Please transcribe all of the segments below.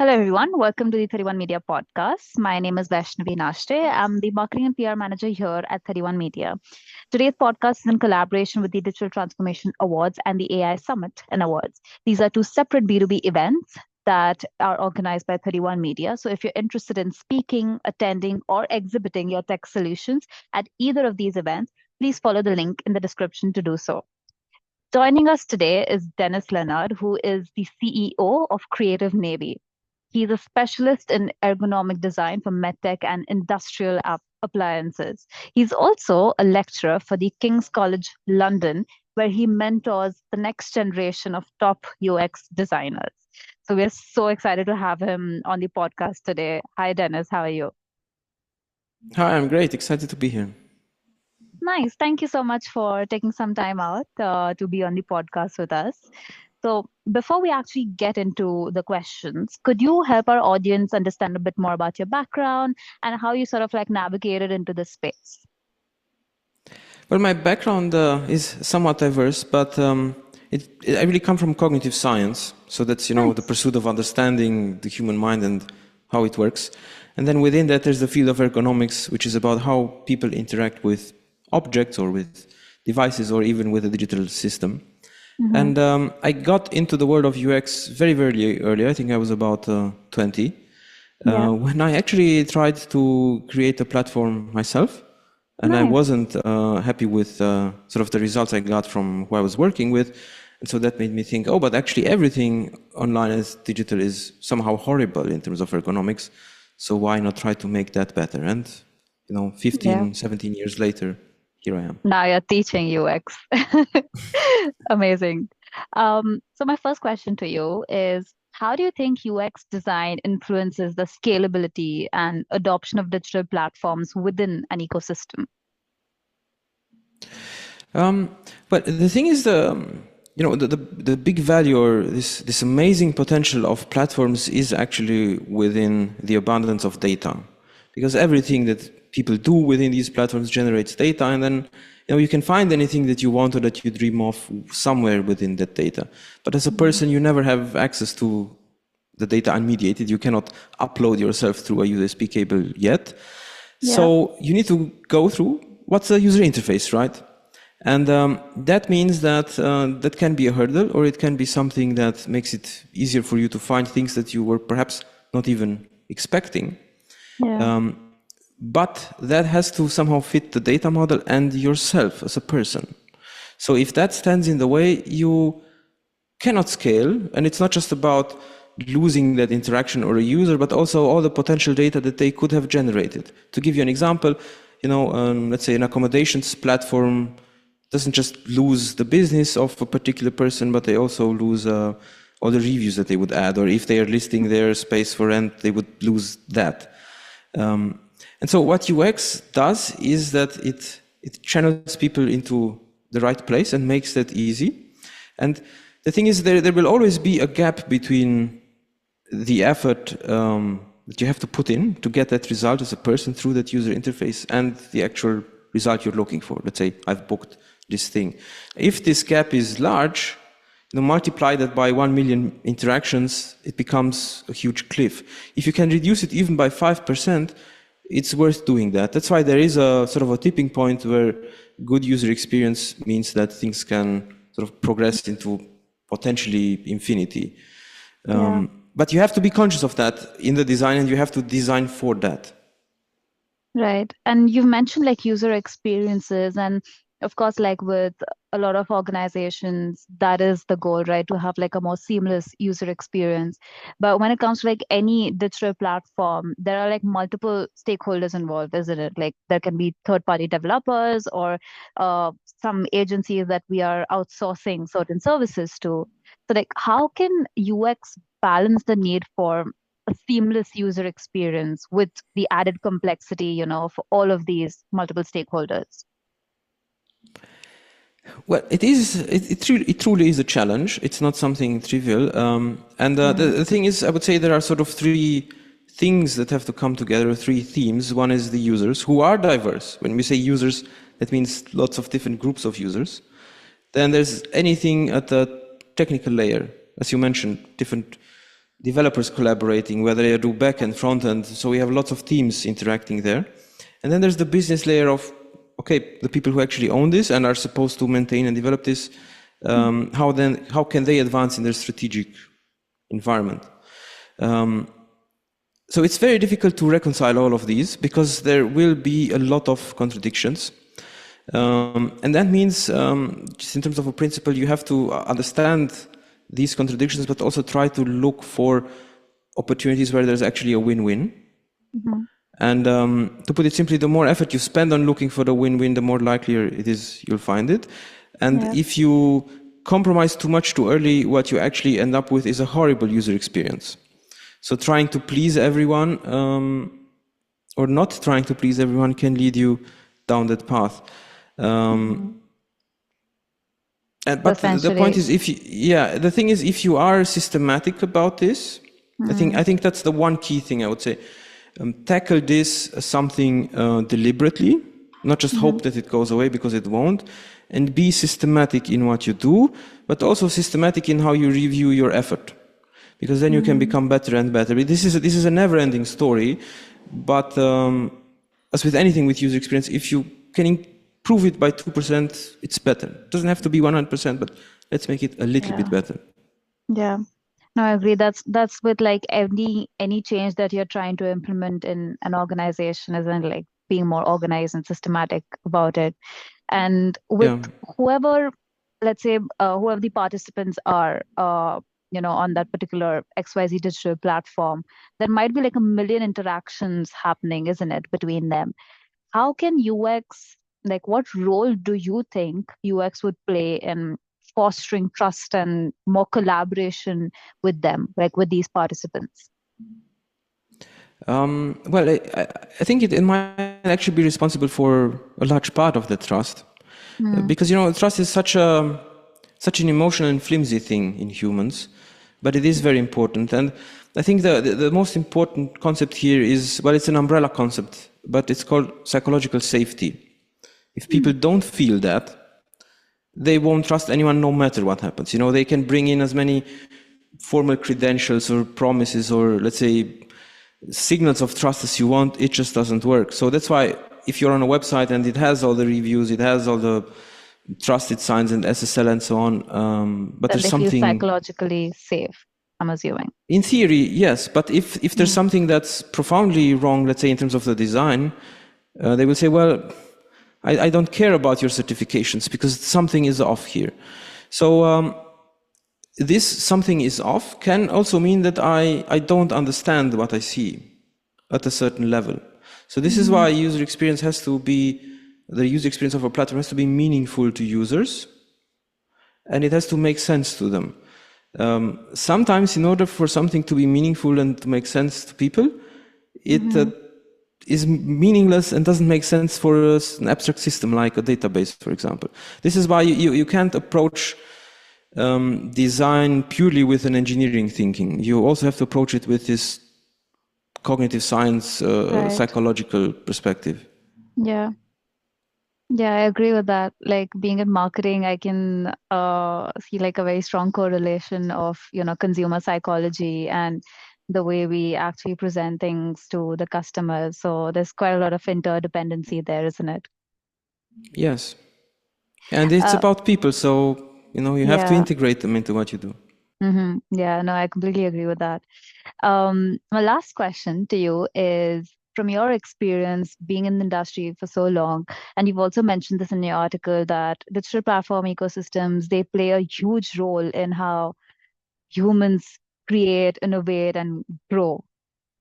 Hello, everyone. Welcome to the 31 Media podcast. My name is Vaishnavi Nashte. I'm the marketing and PR manager here at 31 Media. Today's podcast is in collaboration with the Digital Transformation Awards and the AI Summit and Awards. These are two separate B2B events that are organized by 31 Media. So if you're interested in speaking, attending, or exhibiting your tech solutions at either of these events, please follow the link in the description to do so. Joining us today is Dennis Lenard, who is the CEO of Creative Navy. He's a specialist in ergonomic design for medtech and industrial appliances. He's also a lecturer for the King's College London, where he mentors the next generation of top UX designers. So we're so excited to have him on the podcast today. Hi, Dennis. How are you? Hi, I'm great. Excited to be here. Nice. Thank you so much for taking some time out to be on the podcast with us. So, before we actually get into the questions, could you help our audience understand a bit more about your background and how you sort of like navigated into this space? Well, my background is somewhat diverse, but I really come from cognitive science. So that's, the pursuit of understanding the human mind and how it works. And then within that, there's the field of ergonomics, which is about how people interact with objects or with devices or even with a digital system. And I got into the world of UX very, very early. I think I was about 20, when I actually tried to create a platform myself. And I wasn't happy with sort of the results I got from who I was working with. And so that made me think, but actually everything online as digital is somehow horrible in terms of ergonomics. So why not try to make that better? And, 15, 17 years later, here I am. Now you're teaching UX. Amazing. So my first question to you is, how do you think UX design influences the scalability and adoption of digital platforms within an ecosystem? But the thing is, the big value or this amazing potential of platforms is actually within the abundance of data, because everything that people do within these platforms generates data, and then you can find anything that you want or that you dream of somewhere within that data. But as a person, you never have access to the data unmediated. You cannot upload yourself through a USB cable yet. Yeah. So you need to go through what's the user interface, right? And that means that that can be a hurdle, or it can be something that makes it easier for you to find things that you were perhaps not even expecting. Yeah. But that has to somehow fit the data model and yourself as a person. So if that stands in the way, you cannot scale. And it's not just about losing that interaction or a user, but also all the potential data that they could have generated. To give you an example, let's say an accommodations platform doesn't just lose the business of a particular person, but they also lose all the reviews that they would add, or if they are listing their space for rent, they would lose that. And so what UX does is that it channels people into the right place and makes that easy. And the thing is, there will always be a gap between the effort that you have to put in to get that result as a person through that user interface and the actual result you're looking for. Let's say I've booked this thing. If this gap is large, multiply that by 1 million interactions, it becomes a huge cliff. If you can reduce it even by 5%, it's worth doing that. That's why there is a sort of a tipping point where good user experience means that things can sort of progress into potentially infinity. But you have to be conscious of that in the design, and you have to design for that. Right. And you've mentioned like user experiences, and of course, like with a lot of organizations, that is the goal, right? To have like a more seamless user experience. But when it comes to like any digital platform, there are like multiple stakeholders involved, isn't it? Like there can be third-party developers or some agencies that we are outsourcing certain services to. So like how can UX balance the need for a seamless user experience with the added complexity, for all of these multiple stakeholders? Well, it truly is a challenge. It's not something trivial. The thing is, I would say there are sort of three things that have to come together, three themes. One is the users, who are diverse. When we say users, that means lots of different groups of users. Then there's anything at the technical layer, as you mentioned, different developers collaborating, whether they do back and front end. So we have lots of teams interacting there. And then there's the business layer of, okay, the people who actually own this and are supposed to maintain and develop this. How can they advance in their strategic environment? So it's very difficult to reconcile all of these because there will be a lot of contradictions. And that means, just in terms of a principle, you have to understand these contradictions, but also try to look for opportunities where there's actually a win-win. And to put it simply, the more effort you spend on looking for the win-win, the more likelier it is you'll find it. And if you compromise too much too early, what you actually end up with is a horrible user experience. So trying to please everyone, or not trying to please everyone, can lead you down that path. But the point is, the thing is, if you are systematic about this, I think that's the one key thing I would say. Tackle this as something deliberately, not just hope that it goes away, because it won't, and be systematic in what you do, but also systematic in how you review your effort, because then you can become better and better. This is a never-ending story, but as with anything with user experience, if you can improve it by 2%, it's better. It doesn't have to be 100%, but let's make it a little bit better. Yeah. No, I agree. That's with like any change that you're trying to implement in an organization, isn't it? Like being more organized and systematic about it. And with whoever, let's say, whoever the participants are, on that particular XYZ digital platform, there might be like a million interactions happening, isn't it, between them? How can UX, like what role do you think UX would play in fostering trust and more collaboration with them, like with these participants? Well, I think it might actually be responsible for a large part of the trust, because trust is such an emotional and flimsy thing in humans, but it is very important. And I think the most important concept here is, well, it's an umbrella concept, but it's called psychological safety. If people don't feel that, they won't trust anyone no matter what happens. They can bring in as many formal credentials or promises or, let's say, signals of trust as you want, it just doesn't work. So that's why if you're on a website and it has all the reviews, it has all the trusted signs and SSL and so on, but there's something... Feel psychologically safe, I'm assuming. In theory, yes, but if there's something that's profoundly wrong, let's say in terms of the design, they will say, well, I don't care about your certifications because something is off here. So this something is off can also mean that I don't understand what I see at a certain level. So this is why user experience has to be, the user experience of a platform has to be meaningful to users, and it has to make sense to them. Sometimes in order for something to be meaningful and to make sense to people, it is meaningless and doesn't make sense for an abstract system like a database, for example. This is why you can't approach design purely with an engineering thinking. You also have to approach it with this cognitive science, psychological perspective. Yeah, I agree with that. Like being in marketing, I can see like a very strong correlation of, consumer psychology and the way we actually present things to the customers. So there's quite a lot of interdependency there, isn't it? Yes. And it's about people. So, you have to integrate them into what you do. Yeah, no, I completely agree with that. My last question to you is, from your experience being in the industry for so long, and you've also mentioned this in your article, that digital platform ecosystems, they play a huge role in how humans create, innovate, and grow.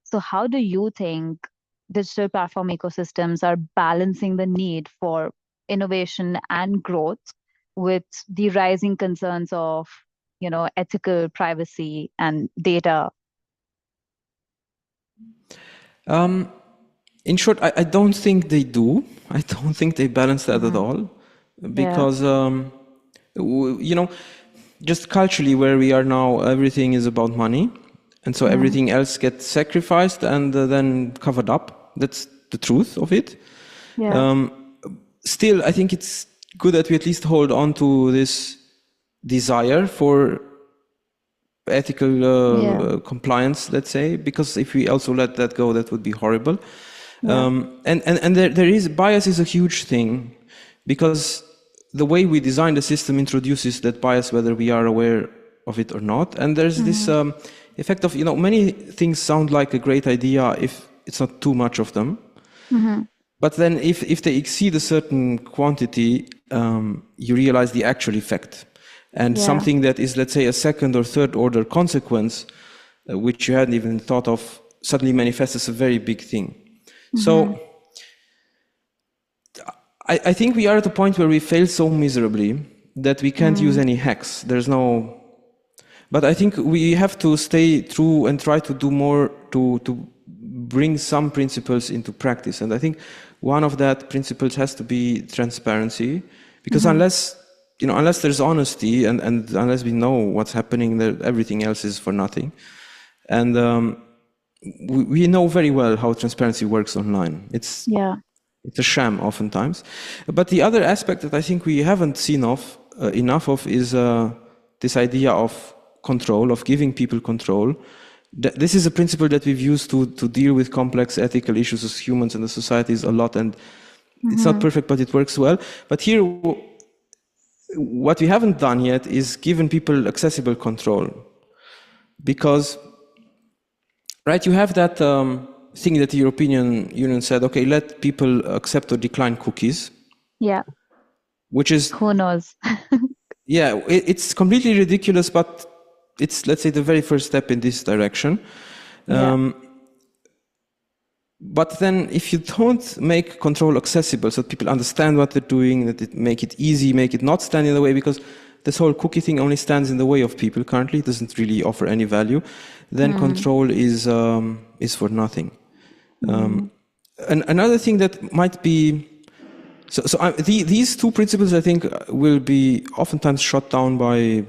So how do you think digital platform ecosystems are balancing the need for innovation and growth with the rising concerns of, ethical privacy and data? In short, I don't think they do. I don't think they balance that at all, because, just culturally where we are now, everything is about money. And so everything else gets sacrificed and then covered up. That's the truth of it. Still, I think it's good that we at least hold on to this desire for ethical Yeah. compliance, let's say, because if we also let that go, that would be horrible. Yeah. And there is bias is a huge thing because the way we design the system introduces that bias whether we are aware of it or not. And there's this Mm-hmm. effect of, many things sound like a great idea if it's not too much of them. Mm-hmm. But then if they exceed a certain quantity, you realize the actual effect. And Yeah. something that is, let's say, a second or third order consequence, which you hadn't even thought of, suddenly manifests as a very big thing. Mm-hmm. So I think we are at a point where we fail so miserably that we can't use Mm. any hacks. There's no. But I think we have to stay true and try to do more to bring some principles into practice. And I think one of that principles has to be transparency, because Mm-hmm. unless there's honesty and unless we know what's happening, there, everything else is for nothing. And we know very well how transparency works online. Yeah. It's a sham oftentimes. But the other aspect that I think we haven't seen enough of is this idea of control, of giving people control. This is a principle that we've used to deal with complex ethical issues as humans and the societies a lot, and it's not Mm-hmm. perfect, but it works well. But here, what we haven't done yet is given people accessible control, because right, you have that thing that the European Union said, okay, let people accept or decline cookies, Yeah. which is, Who knows? yeah, it's completely ridiculous, but it's, let's say, the very first step in this direction. Yeah. But then if you don't make control accessible so that people understand what they're doing, that it make it easy, make it not stand in the way, because this whole cookie thing only stands in the way of people currently, it doesn't really offer any value, then Mm. control is for nothing. Mm. And another thing that might be, these two principles I think will be oftentimes shot down by,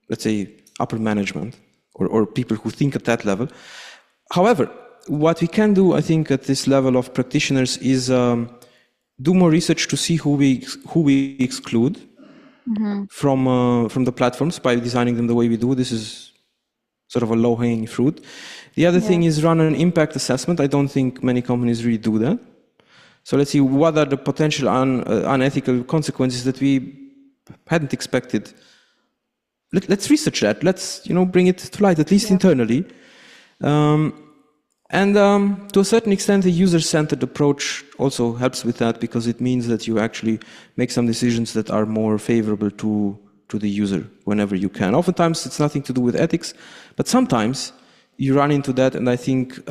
let's say, upper management or people who think at that level. However, what we can do, I think, at this level of practitioners is do more research to see who we exclude Mm-hmm. from the platforms by designing them the way we do. This is sort of a low-hanging fruit. The other Yeah. thing is run an impact assessment. I don't think many companies really do that. So let's see what are the potential unethical consequences that we hadn't expected. Let's research that. Let's bring it to light, at least Yeah. internally. And to a certain extent, the user-centered approach also helps with that, because it means that you actually make some decisions that are more favorable to the user whenever you can. Oftentimes, it's nothing to do with ethics, but sometimes you run into that, and I think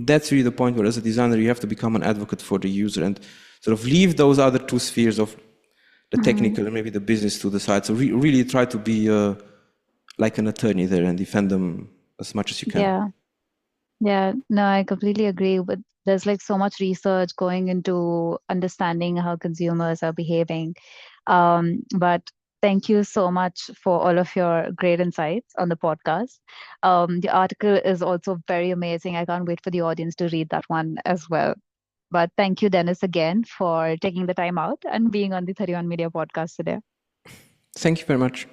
that's really the point where, as a designer, you have to become an advocate for the user and sort of leave those other two spheres of the Mm-hmm. technical and maybe the business to the side. So really try to be like an attorney there and defend them as much as you can. Yeah. Yeah. No, I completely agree. But there's like so much research going into understanding how consumers are behaving. But thank you so much for all of your great insights on the podcast. The article is also very amazing. I can't wait for the audience to read that one as well. But thank you, Dennis, again for taking the time out and being on the 31 Media podcast today. Thank you very much.